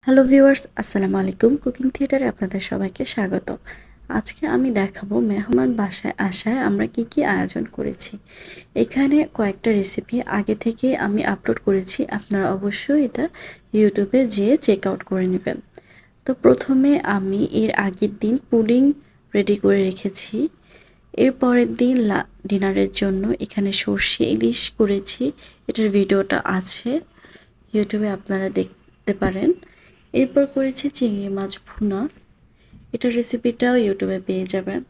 Hello viewers, আসসালামু আলাইকুম। Cooking থিয়েটারে আপনাদের সবাইকে স্বাগত। আজকে আমি দেখাবো মেহমান বাসায় আসায় আমরা কি আয়োজন করেছি। এখানে কয়েকটা রেসিপি আগে থেকে আমি আপলোড করেছি, আপনারা অবশ্যই এটা ইউটিউবে যেয়ে চেক আউট করে নেবেন। তো প্রথমে আমি এর আগের দিন পুডিং রেডি করে রেখেছি। এর পরের দিন ডিনারের জন্য এখানে সর্ষে ইলিশ করেছি, এটার ভিডিওটা আছে ইউটিউবে, আপনারা দেখতে পারেন। এরপর করেছি চিংড়ি মাছ ভুনা, এটার রেসিপিটাও ইউটিউবে পেয়ে যাবেন।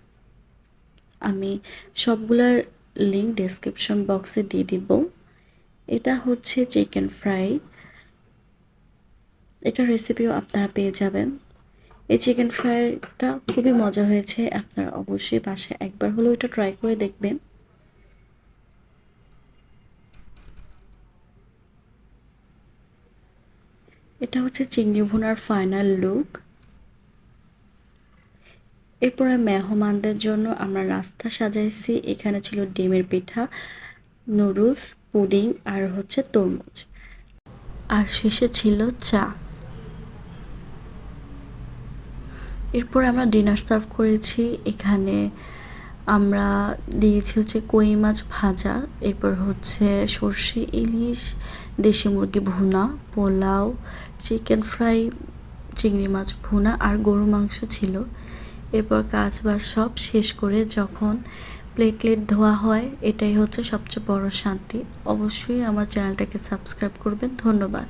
আমি সবগুলোর লিঙ্ক ডেসক্রিপশন বক্সে দিয়ে দিব। এটা হচ্ছে চিকেন ফ্রাই, এটার রেসিপিও আপনারা পেয়ে যাবেন। এই চিকেন ফ্রাইটা খুবই মজা হয়েছে, আপনারা অবশ্যই বাসায় একবার হলেও এটা ট্রাই করে দেখবেন। এটা হচ্ছে চিংড়ি ভুনার ফাইনাল লুক। এরপরে মেহমানদের জন্য আমরা নাস্তা সাজাইছি। এখানে ছিল ডিমের পিঠা, নুডলস, পুডিং আর হচ্ছে তরমুজ, আর শেষে ছিল চা। এরপর আমরা ডিনার সার্ভ করেছি। এখানে আমরা দিয়েছি হচ্ছে কই মাছ ভাজা, এরপর হচ্ছে সর্ষে ইলিশ, দেশি মুরগি ভুনা, পোলাও, চিকেন ফ্রাই, চিংড়ি মাছ ভুনা আর গরু মাংস ছিল। এরপর কাজ বাজ সব শেষ করে যখন প্লেট ধোয়া হয়, এটাই হচ্ছে সবচেয়ে বড় শান্তি। অবশ্যই আমার চ্যানেলটাকে সাবস্ক্রাইব করবেন। ধন্যবাদ।